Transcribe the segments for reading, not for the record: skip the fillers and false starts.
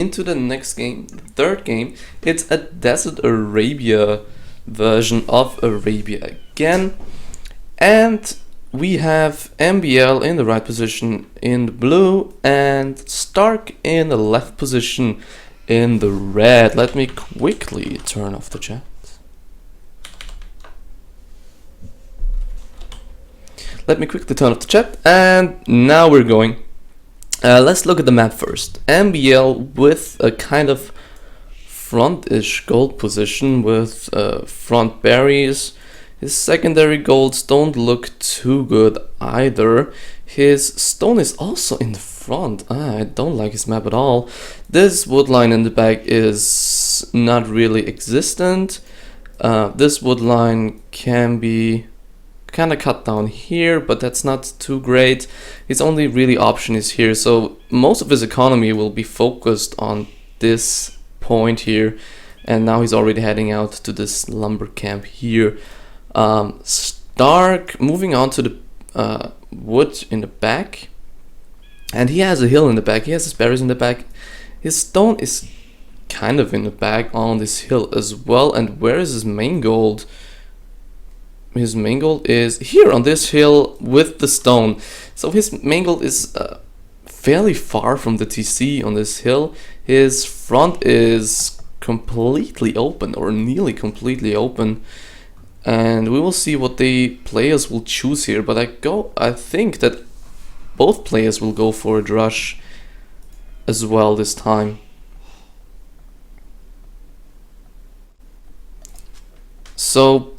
into the next game, the third game. It's a Desert Arabia version of Arabia again, and we have MbL in the right position in the blue and st4rk in the left position in the red. Let me quickly turn off the chat. And now we're going. Let's look at the map first. MbL with a kind of front-ish gold position with front berries. His secondary golds don't look too good either. His stone is also in the front. I don't like his map at all. This wood line in the back is not really existent. This wood line can be kind of cut down here, but that's not too great. His only really option is here, so most of his economy will be focused on this point here, and now he's already heading out to this lumber camp here. st4rk moving on to the wood in the back, and he has a hill in the back, he has his berries in the back. His stone is kind of in the back on this hill as well. And where is his main gold? His main gold is here on this hill with the stone. So his main gold is fairly far from the TC on this hill. His front is completely open, or nearly completely open, and we will see what the players will choose here. But I think that both players will go for a drush as well this time. So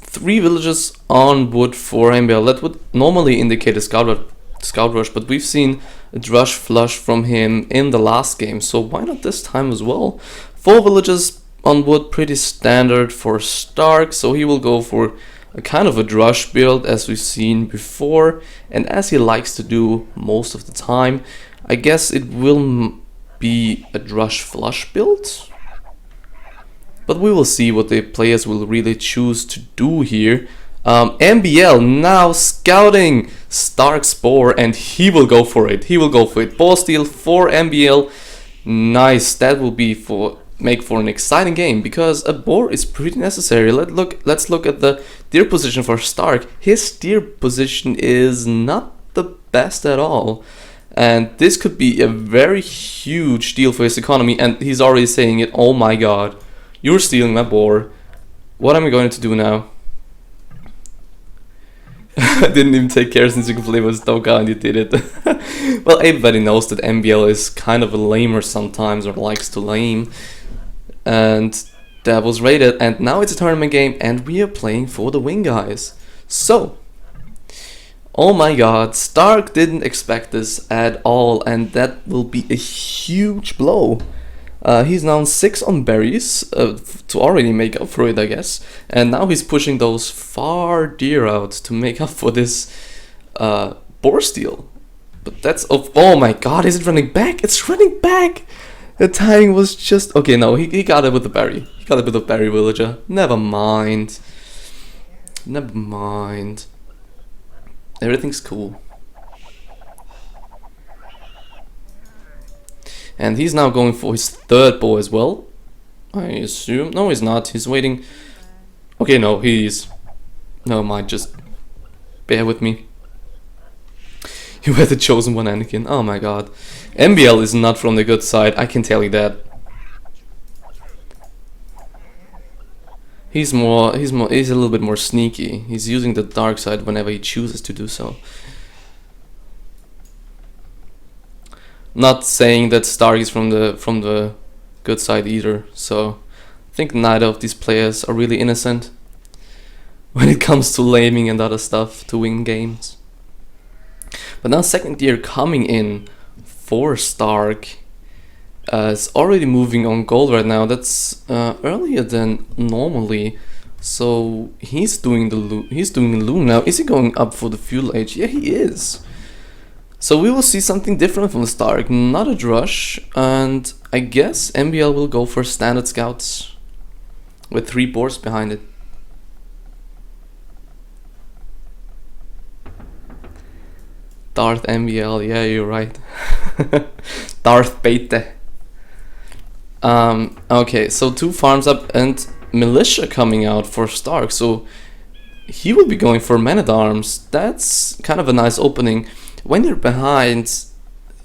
3 villages on wood for MbL. That would normally indicate a scout rush, but we've seen a drush flush from him in the last game, so why not this time as well? 4 villages on wood, pretty standard for st4rk, so he will go for a kind of a drush build as we've seen before, and as he likes to do most of the time. I guess it will be a drush flush build, but we will see what the players will really choose to do here. MbL now scouting st4rk's boar, and he will go for it. Boar steal for MbL. Nice. That will be make for an exciting game, because a boar is pretty necessary. Let's look at the deer position for st4rk. His deer position is not the best at all, and this could be a very huge deal for his economy. And he's already saying it. Oh my god. You're stealing my boar. What am I going to do now? I didn't even take care since you could play with Stoka and you did it. Well, everybody knows that MbL is kind of a lamer sometimes, or likes to lame. And that was rated, and now it's a tournament game and we are playing for the win, guys. So, oh my god, st4rk didn't expect this at all, and that will be a huge blow. He's now 6 on berries to already make up for it, I guess. And now he's pushing those far deer out to make up for this boar steal. But that's... oh my god, is it running back? It's running back! The timing was just... okay, no, he got it with the berry. He got it with the berry villager. Never mind. Everything's cool. And he's now going for his 3rd bow as well, I assume. No, he's not. He's waiting. Okay, no, he's... never mind, just bear with me. You were the chosen one, Anakin. Oh my god. MbL is not from the good side, I can tell you that. He's a little bit more sneaky. He's using the dark side whenever he chooses to do so. Not saying that st4rk is from the good side either, so I think neither of these players are really innocent when it comes to laming and other stuff to win games. But now second deer coming in for st4rk. Is already moving on gold right now. That's earlier than normally. So he's doing the loom now. Is he going up for the feudal age? Yeah, he is. So we will see something different from st4rk, not a drush, and I guess MbL will go for standard scouts with 3 boars behind it. Darth MbL, yeah, you're right. Darth Bete. Okay, so 2 farms up and militia coming out for st4rk, so he will be going for men-at-arms. That's kind of a nice opening. When you're behind,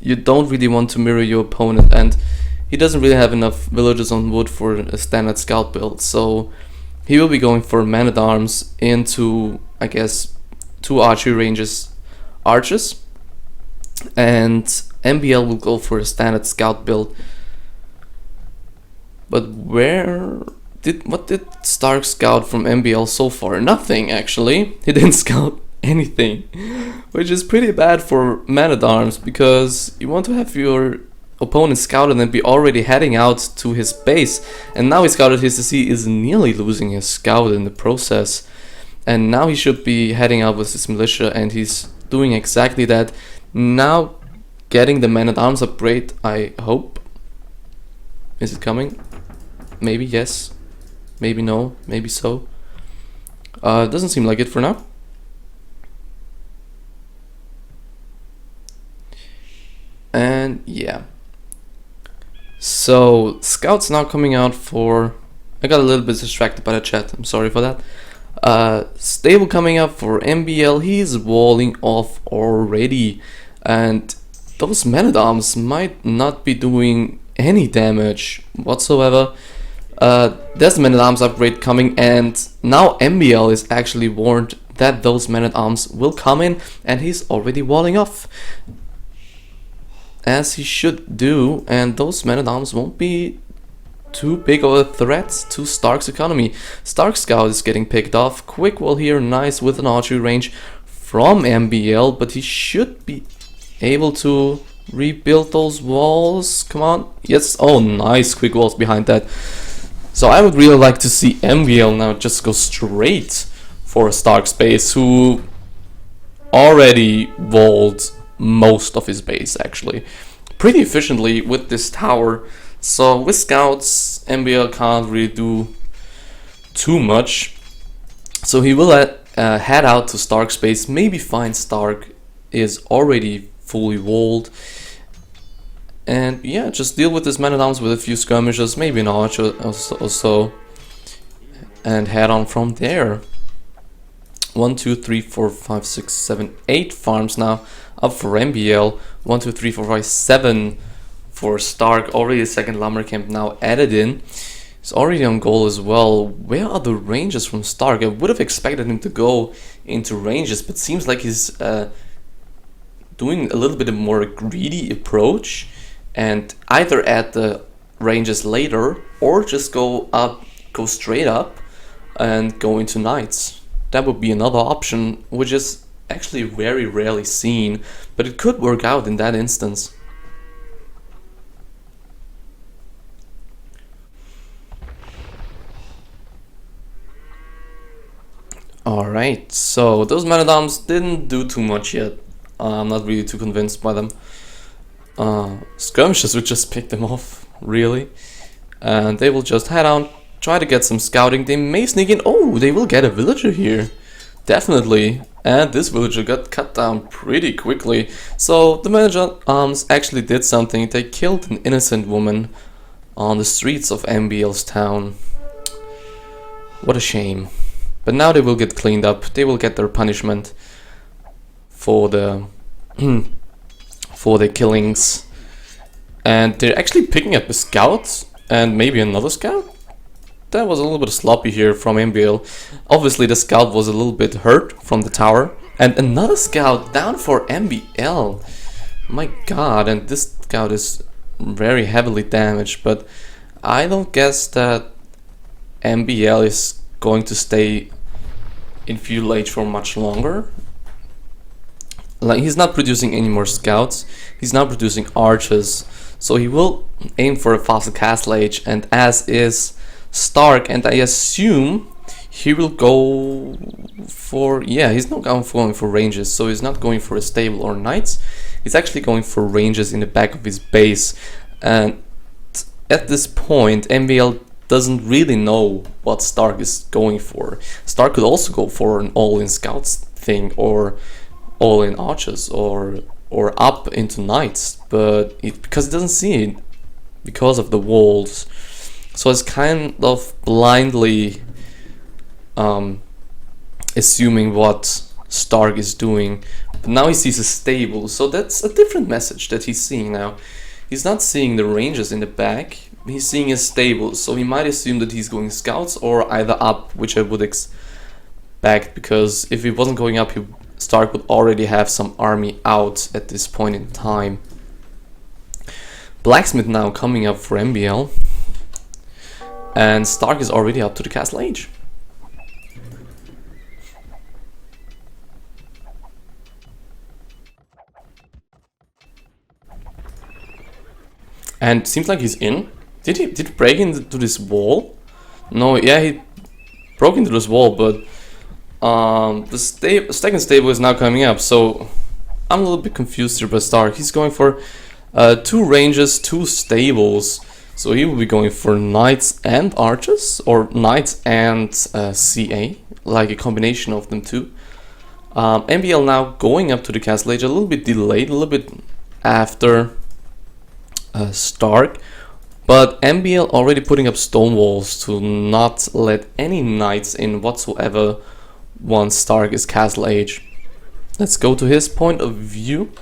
you don't really want to mirror your opponent, and he doesn't really have enough villagers on wood for a standard scout build, so he will be going for men-at-arms into, I guess, 2 archery ranges archers, and MbL will go for a standard scout build. But what did st4rk scout from MbL so far? Nothing, actually. He didn't scout anything, which is pretty bad for man-at-arms, because you want to have your opponent scouted and be already heading out to his base, and now he scouted his CC, is nearly losing his scout in the process, and now he should be heading out with his militia, and he's doing exactly that. Now getting the man-at-arms upgrade, I hope. Is it coming? Maybe yes, maybe no, maybe so. Doesn't seem like it for now. And yeah. So scouts now coming out for... I got a little bit distracted by the chat, I'm sorry for that. Stable coming up for MbL, he's walling off already. And those men-at-arms might not be doing any damage whatsoever. There's the men-at-arms upgrade coming, and now MbL is actually warned that those men-at-arms will come in, and he's already walling off, as he should do, and those men-at-arms won't be too big of a threat to st4rk's economy. st4rk scout is getting picked off. Quick wall here, nice with an archery range from MbL, but he should be able to rebuild those walls. Come on. Yes. Oh, nice quick walls behind that. So I would really like to see MbL now just go straight for a st4rk base, who already walled most of his base actually pretty efficiently with this tower. So with scouts, MbL can't really do too much. So he will head out to st4rk's base, maybe find st4rk is already fully walled, and yeah, just deal with this man-at-arms with a few skirmishes, maybe an archer or so, and head on from there. 1, 2, 3, 4, 5, 6, 7, 8 farms now up for MbL. 1, 2, 3, 4, 5, 7 for st4rk. Already a second lumber camp now added in. He's already on goal as well. Where are the ranges from st4rk? I would have expected him to go into ranges, but seems like he's doing a little bit of more greedy approach, and either add the ranges later or just go straight up and go into knights. That would be another option, which is actually very rarely seen, but it could work out in that instance. Alright, so those men-at-arms didn't do too much yet. I'm not really too convinced by them. Skirmishes would just pick them off, really. And they will just head on, try to get some scouting. They may sneak in. Oh, they will get a villager here. Definitely. And this villager got cut down pretty quickly. So the men-at-arms actually did something. They killed an innocent woman on the streets of MbL's town. What a shame. But now they will get cleaned up. They will get their punishment for the for the killings, and they're actually picking up a scout and maybe another scout. That was a little bit sloppy here from MbL. Obviously the scout was a little bit hurt from the tower, and another scout down for MbL. My god, and this scout is very heavily damaged, but I don't guess that MbL is going to stay in feudal age for much longer. Like, he's not producing any more scouts, he's now producing archers, so he will aim for a faster castle age, and as is st4rk, and I assume he will go for, yeah, he's not going for ranges, so he's not going for a stable or knights, he's actually going for ranges in the back of his base. And at this point MbL doesn't really know what st4rk is going for. st4rk could also go for an all-in scouts thing, or all-in archers, or up into knights, but because it doesn't see because of the walls. So it's kind of blindly assuming what st4rk is doing. But now he sees a stable, so that's a different message that he's seeing now. He's not seeing the ranges in the back, he's seeing a stable, so he might assume that he's going scouts or either up, which I would expect, because if he wasn't going up, st4rk would already have some army out at this point in time. Blacksmith now coming up for MbL, and st4rk is already up to the castle age. And seems like he's in. Did he break into this wall? No, yeah, he broke into this wall, but the second stable is now coming up, so I'm a little bit confused here by st4rk. He's going for 2 ranges, 2 stables, so he will be going for knights and archers, or knights and CA, like a combination of them too. MbL now going up to the castle age, a little bit delayed, a little bit after st4rk, but MbL already putting up stone walls to not let any knights in whatsoever once st4rk is castle age. Let's go to his point of view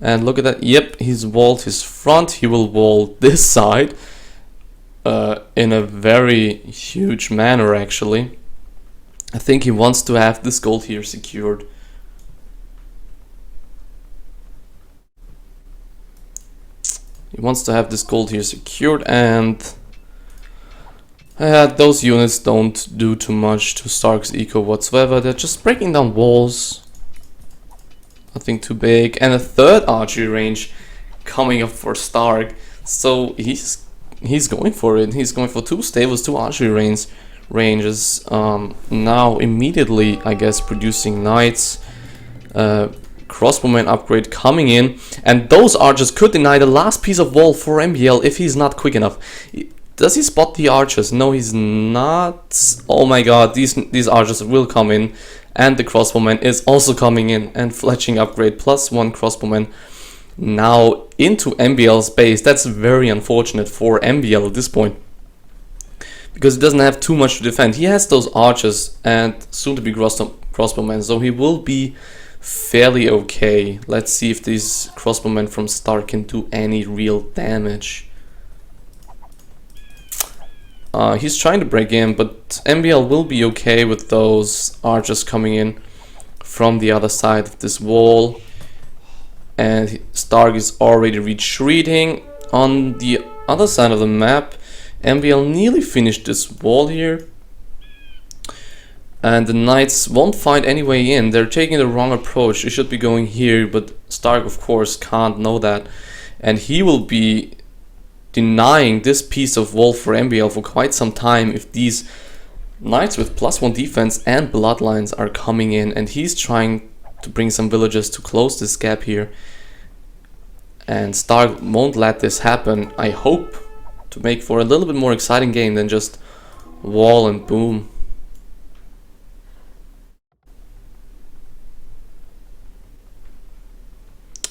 and look at that. Yep, he's walled his front, he will wall this side in a very huge manner actually. I think he wants to have this gold here secured. He wants to have this gold here secured, and those units don't do too much to st4rk's eco whatsoever. They're just breaking down walls. Nothing too big. And a 3rd archery range coming up for st4rk. So he's going for it. He's going for 2 stables, 2 archery ranges. Now immediately, I guess, producing knights. Crossbowman upgrade coming in, and those archers could deny the last piece of wall for MbL if he's not quick enough. Does he spot the archers? No, he's not. Oh my god, these archers will come in, and the crossbowman is also coming in, and fletching upgrade +1 crossbowman now into MbL's base. That's very unfortunate for MbL at this point, because he doesn't have too much to defend. He has those archers and soon to be crossbowmen, so he will be fairly okay. Let's see if these crossbowmen from st4rk can do any real damage. He's trying to break in, but MbL will be okay with those archers coming in from the other side of this wall. And st4rk is already retreating. On the other side of the map, MbL nearly finished this wall here. And the knights won't find any way in. They're taking the wrong approach. They should be going here, but st4rk of course can't know that. And he will be denying this piece of wall for MbL for quite some time if these knights with +1 defense and bloodlines are coming in. And he's trying to bring some villagers to close this gap here. And st4rk won't let this happen, I hope, to make for a little bit more exciting game than just wall and boom.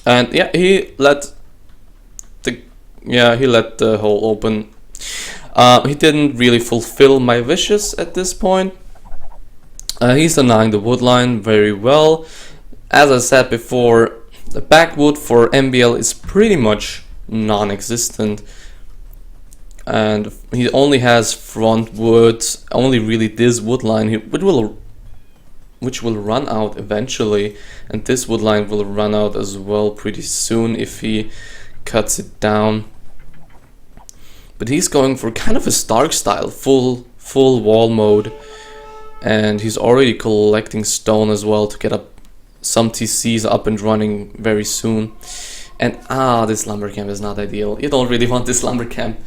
And yeah, he let the hole open. He didn't really fulfill my wishes at this point. He's denying the wood line very well. As I said before, the backwood for MbL is pretty much non-existent, and he only has front wood, only really this wood line here, which will run out eventually, and this wood line will run out as well pretty soon if he cuts it down. But he's going for kind of a st4rk style, full wall mode, and he's already collecting stone as well to get up some TCs up and running very soon. And this lumber camp is not ideal. You don't really want this lumber camp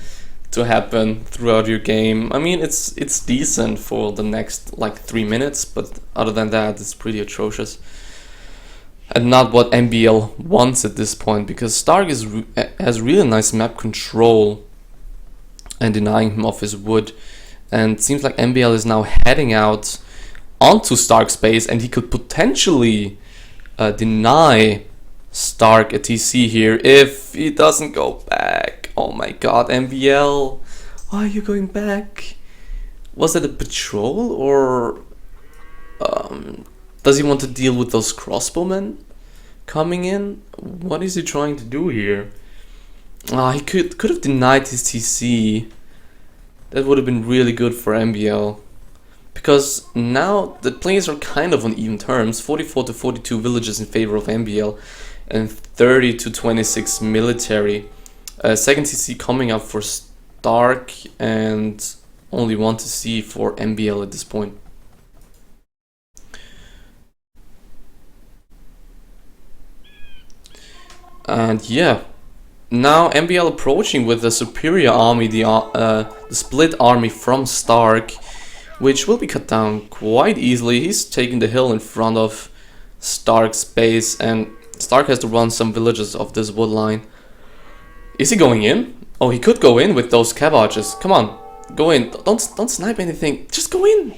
to happen throughout your game. I mean, it's decent for the next like 3 minutes, but other than that, it's pretty atrocious. And not what MbL wants at this point, because st4rk has really nice map control and denying him of his wood. And it seems like MbL is now heading out onto st4rk's space, and he could potentially deny st4rk a TC here if he doesn't go back. Oh my god, MbL, why are you going back? Was it a patrol, or does he want to deal with those crossbowmen coming in? What is he trying to do here? He could have denied his TC. That would have been really good for MbL. Because now the players are kind of on even terms. 44 to 42 villages in favor of MbL and 30 to 26 military. Second TC coming up for st4rk and only 1 TC for MbL at this point. And yeah, now MbL approaching with the superior army, the split army from st4rk, which will be cut down quite easily. He's taking the hill in front of st4rk's base, and st4rk has to run some villages off this wood line. Is he going in? Oh, he could go in with those cav archers. Come on, go in. Don't snipe anything. Just go in.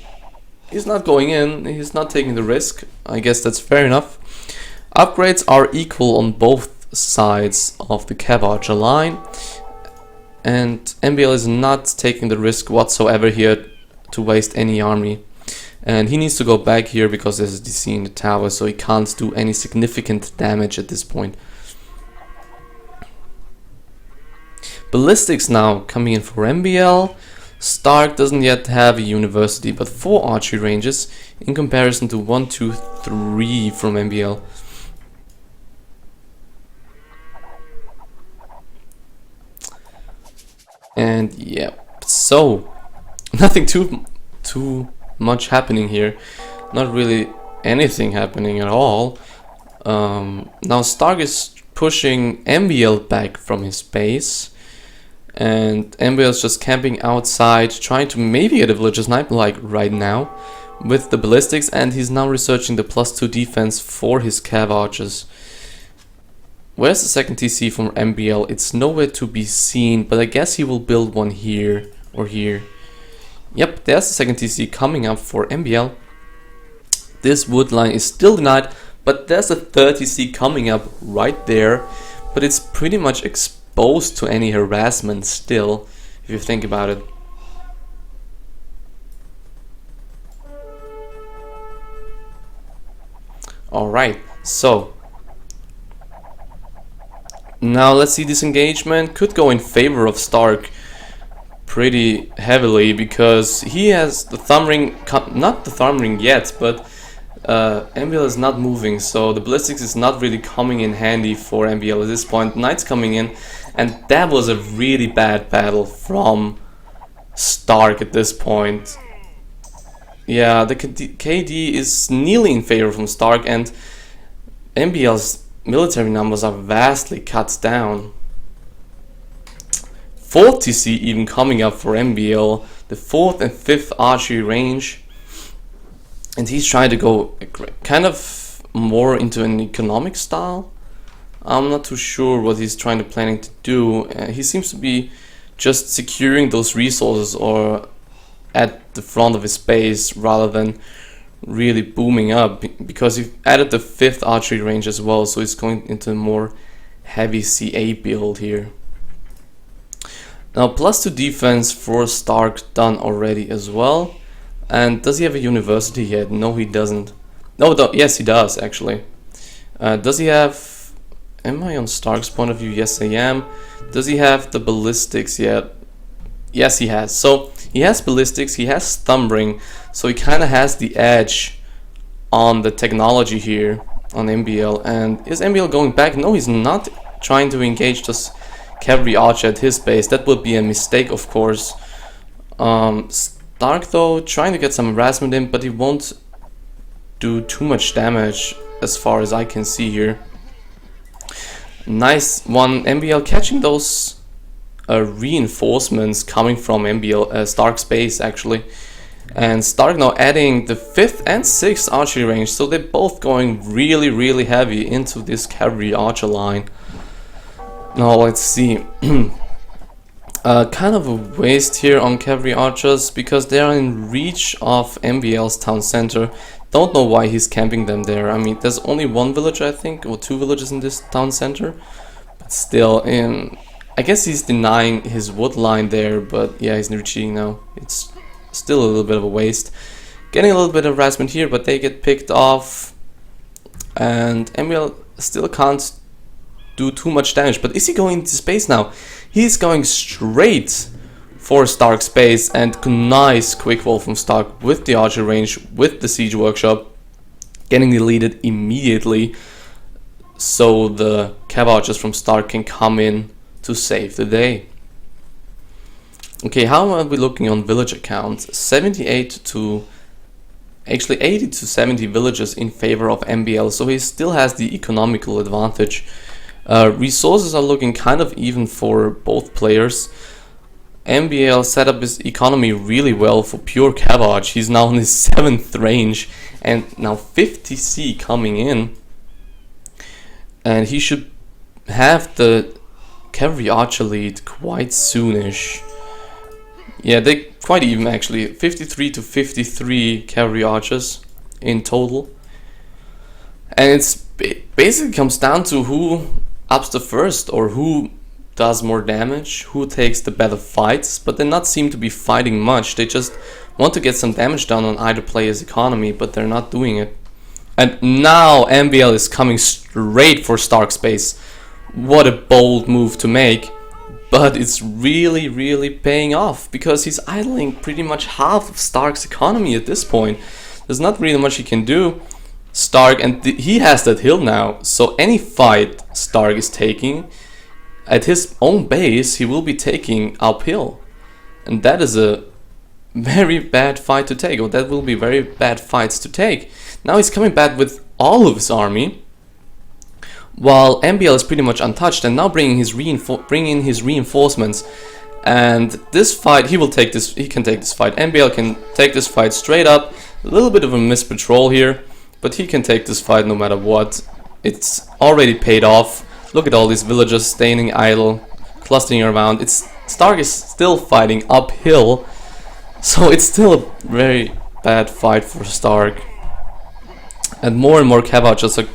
He's not going in. He's not taking the risk. I guess that's fair enough. Upgrades are equal on both sides of the cav archer line, and MbL is not taking the risk whatsoever here to waste any army, and he needs to go back here because there's a DC in the tower, so he can't do any significant damage at this point. Ballistics now coming in for MbL. st4rk doesn't yet have a university, but 4 archery ranges in comparison to 1, 2, 3 from MbL. And yeah, so nothing too much happening here. Not really anything happening at all. Now st4rk is pushing MbL back from his base, and MbL is just camping outside, trying to maybe get a villager sniper like right now with the ballistics, and he's now researching the +2 defense for his cav archers. Where's the second TC from MbL? It's nowhere to be seen, but I guess he will build one here or here. Yep, there's the second TC coming up for MbL. This wood line is still denied, but there's a third TC coming up right there. But it's pretty much exposed to any harassment still, if you think about it. Alright, so now let's see, this engagement could go in favor of st4rk pretty heavily, because he has the thumb ring, not the thumb ring yet, but MbL is not moving, so the ballistics is not really coming in handy for MbL at this point. Knights coming in, and that was a really bad battle from st4rk at this point. Yeah, the KD is nearly in favor from st4rk, and MbL's military numbers are vastly cut down. 4th TC even coming up for MbL, the 4th and 5th archery range, and he's trying to go kind of more into an economic style. I'm not too sure what he's planning to do. He seems to be just securing those resources or at the front of his base rather than really booming up, because he added the 5th archery range as well, so he's going into a more heavy CA build here. Now +2 defense for st4rk done already as well. And does he have a university yet? No, he doesn't. No, yes, he does actually. Does he have... Am I on st4rk's point of view? Yes, I am. Does he have the ballistics yet? Yes, he has. So he has ballistics, he has thumb ring, so he kind of has the edge on the technology here on MbL. And is MbL going back? No, he's not trying to engage this cavalry archer at his base. That would be a mistake, of course. st4rk though, trying to get some harassment in, but he won't do too much damage as far as I can see here. Nice one, MbL catching those reinforcements coming from st4rk's base actually, and st4rk now adding the 5th and 6th archery range, so they're both going really heavy into this cavalry archer line. Now let's see. Kind of a waste here on cavalry archers because they are in reach of MbL's town center. Don't know why he's camping them there. I mean, there's only 1 villager I think, or 2 villages in this town center, but still, I guess he's denying his wood line there, but yeah, he's retreating now. It's still a little bit of a waste. Getting a little bit of harassment here, but they get picked off. And MbL still can't do too much damage. But is he going into space now? He's going straight for st4rk's base, and nice quick wall from st4rk with the archer range, with the siege workshop. Getting deleted immediately, so the cav archers from st4rk can come in to save the day. Okay, how are we looking on villager count? 78 to... actually 80 to 70 villagers in favor of MbL, so he still has the economical advantage. Resources are looking kind of even for both players. MbL set up his economy really well for pure cav arch. He's now on his 7th range, and now 50C coming in. And he should have the cavalry archer lead quite soonish. Yeah, they quite even actually. 53 to 53 cavalry archers in total. And it basically comes down to who ups the first, or who does more damage, who takes the better fights. But they not seem to be fighting much. They just want to get some damage done on either player's economy, but they're not doing it. And now MbL is coming straight for st4rk's base. What a bold move to make. But it's really, really paying off, because he's idling pretty much half of st4rk's economy at this point. There's not really much he can do. st4rk, and he has that hill now, so any fight st4rk is taking at his own base, he will be taking uphill. And that is a very bad fight to take, or that will be very bad fights to take. Now he's coming back with all of his army, while MbL is pretty much untouched, and now bringing in his reinforcements. And this fight, he can take this fight. MbL can take this fight straight up. A little bit of a missed patrol here, but he can take this fight no matter what. It's already paid off. Look at all these villagers standing idle, clustering around. st4rk is still fighting uphill, so it's still a very bad fight for st4rk. And more cav archers are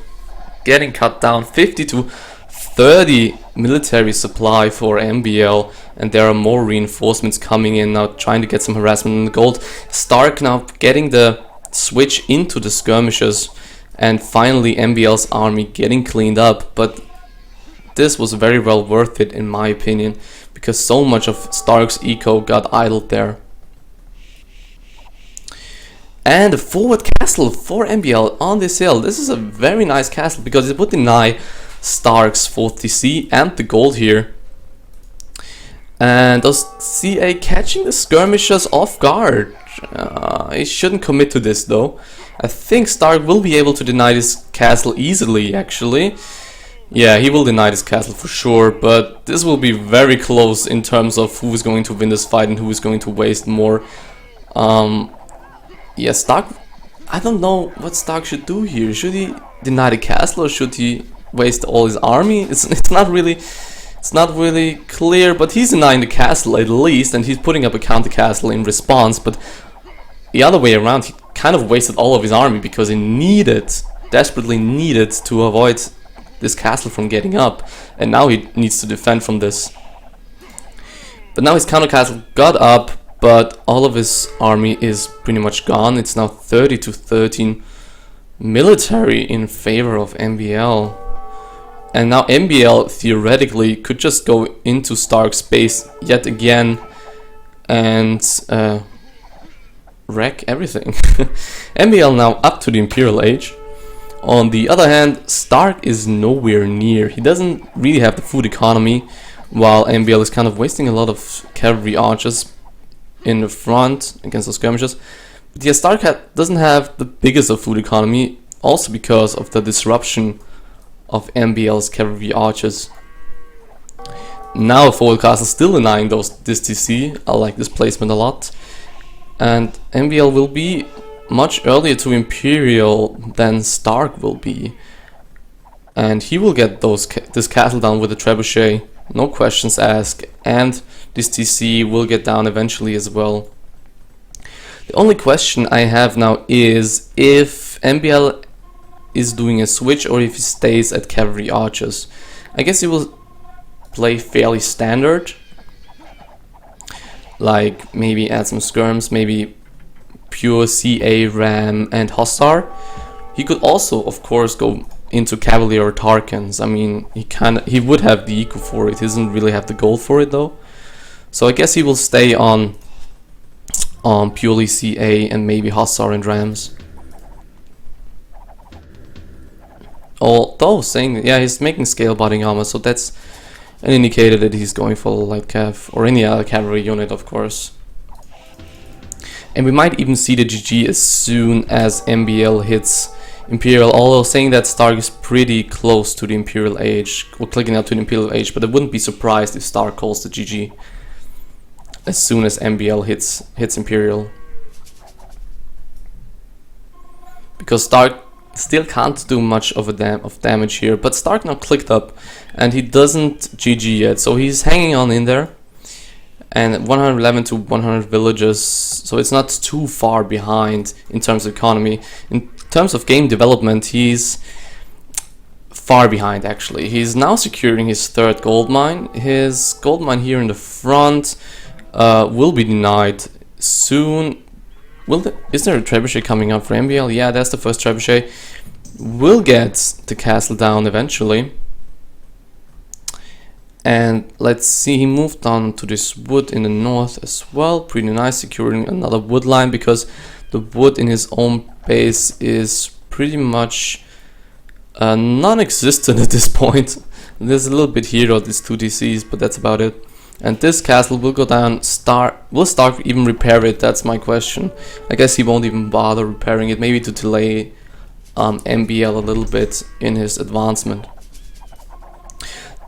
getting cut down. 50 to 30 military supply for MbL, and there are more reinforcements coming in now, trying to get some harassment on the gold. st4rk now getting the switch into the skirmishes, and finally MbL's army getting cleaned up. But this was very well worth it in my opinion, because so much of st4rk's eco got idled there. And a forward castle for MbL on this hill. This is a very nice castle, because it would deny st4rk's 4th TC and the gold here. And does CA catching the skirmishers off guard? He shouldn't commit to this though. I think st4rk will be able to deny this castle easily actually. Yeah, he will deny this castle for sure, but this will be very close in terms of who is going to win this fight and who is going to waste more. Yeah, st4rk, I don't know what st4rk should do here. Should he deny the castle, or should he waste all his army? It's not really clear, but he's denying the castle at least, and he's putting up a counter castle in response. But the other way around, he kind of wasted all of his army, because he desperately needed to avoid this castle from getting up, and now he needs to defend from this. But now his counter castle got up, but all of his army is pretty much gone. It's now 30 to 13 military in favor of MbL. And now MbL theoretically could just go into st4rk's base yet again and wreck everything. MbL now up to the Imperial age. On the other hand, st4rk is nowhere near. He doesn't really have the food economy, while MbL is kind of wasting a lot of cavalry archers in the front against the skirmishers. But yeah, st4rk doesn't have the biggest of food economy, also because of the disruption of MbL's cavalry archers. Now forward castle still denying this TC. I like this placement a lot. And MbL will be much earlier to Imperial than st4rk will be. And he will get this castle down with a trebuchet, no questions asked, and this TC will get down eventually as well. The only question I have now is if MbL is doing a switch, or if he stays at cavalry archers. I guess he will play fairly standard. Like maybe add some skirms, maybe pure CA, Ram and Hussar. He could also of course go into Cavalry or Tarkans. I mean, he would have the eco for it. He doesn't really have the gold for it though. So I guess he will stay on purely CA and maybe Hussar and Rams. Although saying, yeah, he's making scale body armor, so that's an indicator that he's going for light cav or any other cavalry unit, of course. And we might even see the GG as soon as MbL hits Imperial, although saying that Stark is pretty close to the Imperial age, or clicking out to the Imperial age, but I wouldn't be surprised if Stark calls the GG as soon as MbL hits Imperial. Because Stark still can't do much of damage here, but Stark now clicked up and he doesn't GG yet, so he's hanging on in there. And 111 to 100 villages, so it's not too far behind in terms of economy. In terms of game development, he's far behind actually. He's now securing his third gold mine. His gold mine here in the front will be denied soon. Is there a trebuchet coming up for MbL? Yeah, that's the first trebuchet. We'll get the castle down eventually. And let's see, he moved on to this wood in the north as well. Pretty nice, securing another wood line because the wood in his own base is pretty much non-existent at this point. There's a little bit here of these 2 DCs, but that's about it. And this castle will go down. Will Stark even repair it? That's my question. I guess he won't even bother repairing it, maybe to delay MbL a little bit in his advancement.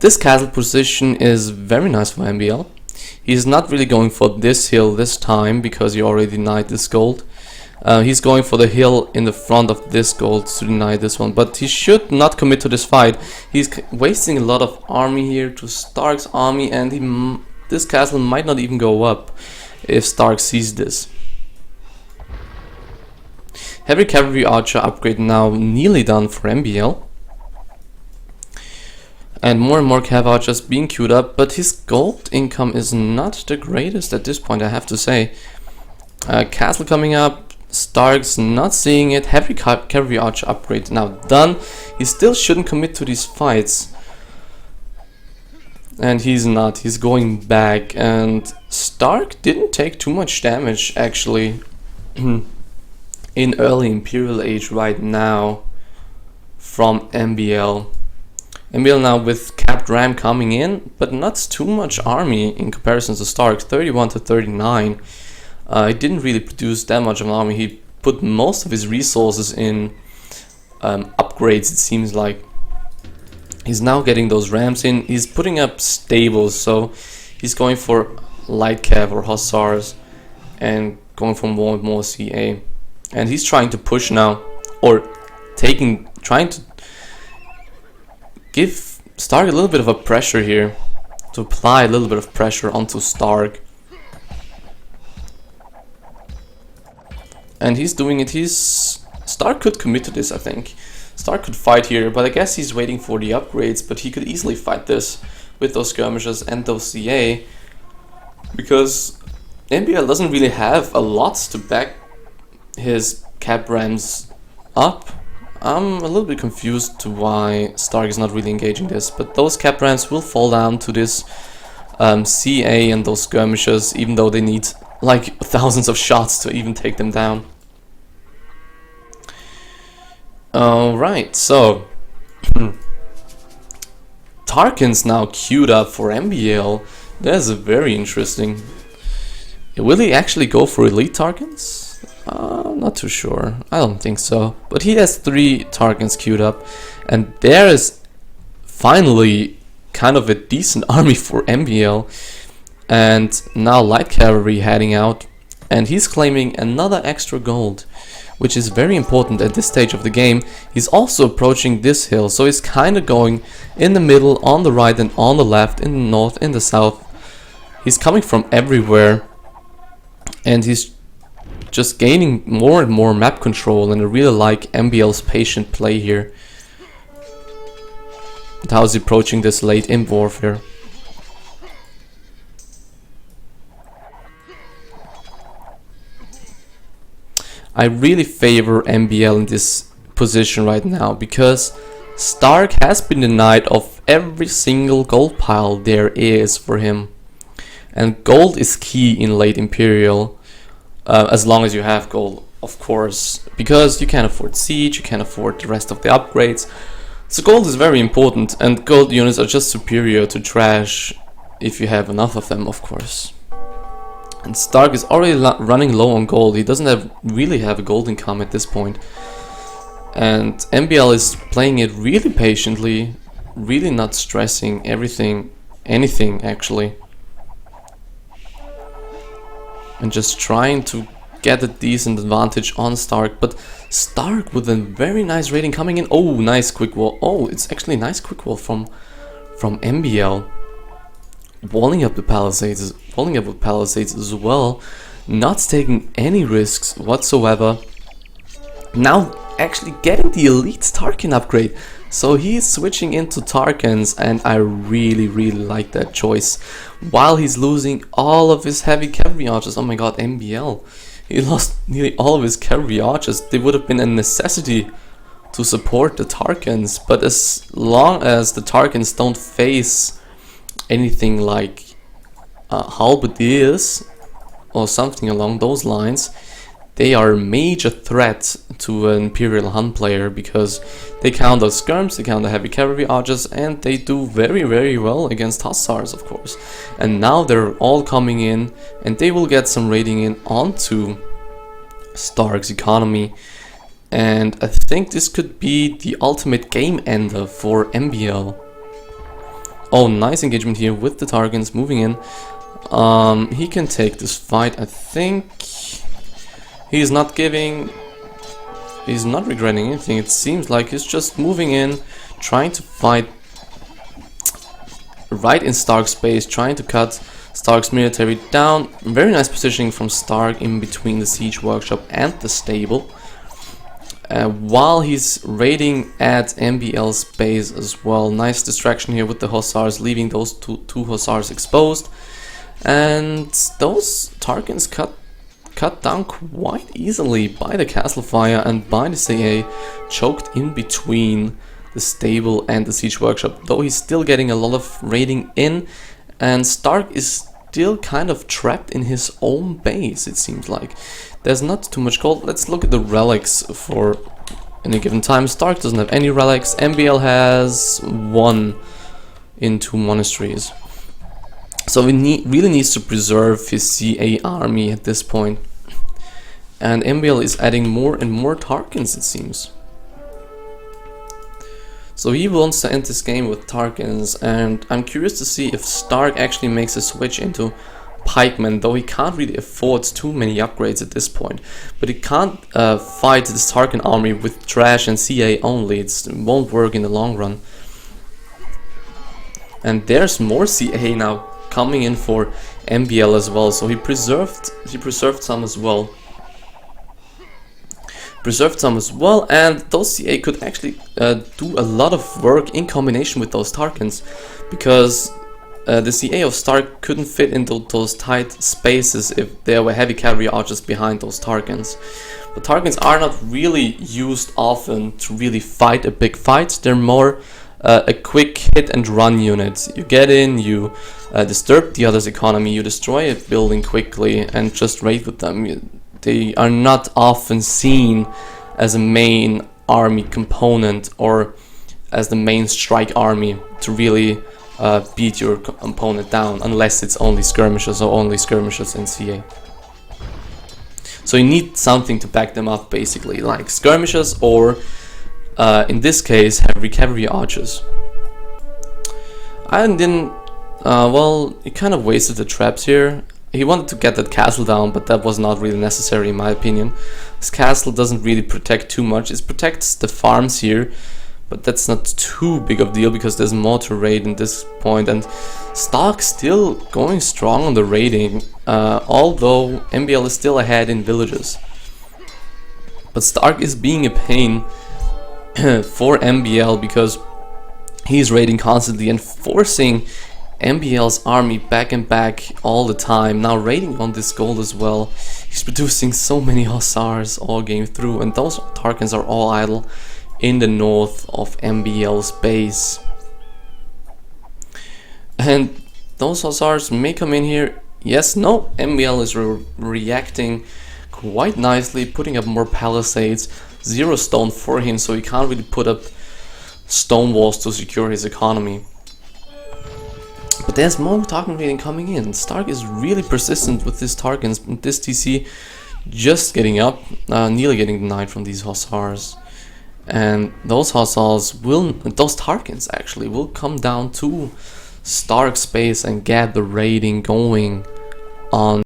This castle position is very nice for MbL. He's not really going for this hill this time because he already denied this gold. He's going for the hill in the front of this gold to deny this one, but he should not commit to this fight. He's wasting a lot of army here to Stark's army, and this castle might not even go up if Stark sees this. Heavy Cavalry Archer upgrade now nearly done for MbL. And more Cav Archers being queued up, but his gold income is not the greatest at this point, I have to say. Castle coming up, Stark's not seeing it. Heavy Cavalry Archer upgrade now done. He still shouldn't commit to these fights. And he's not, he's going back, and Stark didn't take too much damage actually in early Imperial age right now from MbL. MbL now with capped ram coming in, but not too much army in comparison to Stark, 31 to 39. He didn't really produce that much of an army. He put most of his resources in upgrades, it seems like. He's now getting those rams in. He's putting up stables, so he's going for light cav or hussars and going for more and more CA. And he's trying to push now, or trying to give Stark a little bit of a pressure here, to apply a little bit of pressure onto Stark. And he's doing it. Stark could commit to this, I think. Stark could fight here, but I guess he's waiting for the upgrades, but he could easily fight this with those skirmishes and those CA, because MbL doesn't really have a lot to back his cap rams up. I'm a little bit confused to why Stark is not really engaging this, but those cap rams will fall down to this CA and those skirmishes, even though they need like thousands of shots to even take them down. Alright, so Tarkin's now queued up for MbL. That's very interesting. Will he actually go for elite Tarkins? I'm not too sure. I don't think so. But he has 3 Tarkins queued up, and there is finally kind of a decent army for MbL. And now light cavalry heading out, and he's claiming another extra gold, which is very important at this stage of the game. He's also approaching this hill, so he's kind of going in the middle, on the right and on the left, in the north, in the south. He's coming from everywhere, and he's just gaining more and more map control, and I really like MbL's patient play here. And how he's approaching this late in warfare. I really favor MbL in this position right now, because st4rk has been denied of every single gold pile there is for him. And gold is key in late Imperial, as long as you have gold, of course, because you can't afford siege, you can't afford the rest of the upgrades. So gold is very important, and gold units are just superior to trash if you have enough of them, of course. And st4rk is already running low on gold. He doesn't really have a gold income at this point. And MbL is playing it really patiently, really not stressing anything actually. And just trying to get a decent advantage on st4rk, but st4rk with a very nice rating coming in. Oh, nice quick wall. Oh, it's actually a nice quick wall from MbL. Walling up with palisades as well, not taking any risks whatsoever. Now actually getting the elite Tarkin upgrade, so he's switching into Tarkans, and I really like that choice. While he's losing all of his heavy cavalry archers. Oh my god, MbL, he lost nearly all of his cavalry archers. They would have been a necessity to support the Tarkans, but as long as the Tarkans don't face anything like halberdiers or something along those lines, they are a major threat to an Imperial Hun player, because they counter skirms, they counter heavy cavalry archers, and they do very well against hussars, of course. And now they're all coming in, and they will get some raiding in onto st4rk's economy. And I think this could be the ultimate game ender for MbL. Oh, nice engagement here with the Tarkans moving in. He can take this fight, I think. He's not regretting anything. It seems like he's just moving in, trying to fight right in st4rk's space, trying to cut st4rk's military down. Very nice positioning from st4rk in between the siege workshop and the stable. While he's raiding at MbL's base as well. Nice distraction here with the hussars, leaving those two hussars exposed. And those Tarkans cut down quite easily by the castle fire and by the CA, choked in between the stable and the siege workshop. Though he's still getting a lot of raiding in, and st4rk is still kind of trapped in his own base, it seems like. There's not too much gold. Let's look at the relics for any given time. st4rk doesn't have any relics. MbL has 1 in 2 monasteries. So he really needs to preserve his CA army at this point. And MbL is adding more and more Tarkans, it seems. So he wants to end this game with Tarkans, and I'm curious to see if st4rk actually makes a switch into pikemen, though he can't really afford too many upgrades at this point. But he can't fight this Tarkan army with trash and CA only. It won't work in the long run. And there's more CA now coming in for MbL as well, so he preserved some as well. And those CA could actually do a lot of work in combination with those Tarkans, because the CA of st4rk couldn't fit into those tight spaces if there were heavy cavalry archers behind those Tarkans. But Tarkans are not really used often to really fight a big fight. They're more a quick hit and run unit. You get in, you disturb the other's economy, you destroy a building quickly and just raid with them. They are not often seen as a main army component or as the main strike army to really beat your opponent down, unless it's only skirmishes or only skirmishes in CA. So you need something to back them up, basically, like skirmishes or in this case heavy cavalry archers. I didn't well, he kind of wasted the traps here. He wanted to get that castle down, but that was not really necessary in my opinion. This castle doesn't really protect too much. It protects the farms here, but that's not too big of a deal because there's more to raid in this point. And st4rk still going strong on the raiding, although MbL is still ahead in villages. But st4rk is being a pain for MbL because he's raiding constantly and forcing MbL's army back and back all the time. Now raiding on this gold as well. He's producing so many Hussars all game through, and those Tarkans are all idle in the north of MbL's base. And those Hussars may come in here. Yes, no, MbL is reacting quite nicely, putting up more palisades. 0 stone for him, so he can't really put up stone walls to secure his economy. But there's more Tarkan raiding coming in. Stark is really persistent with this Tarkans. This TC just getting up, nearly getting denied from these Hussars. And those Hussars will, those Tarkans actually, will come down to Stark's base and get the raiding going on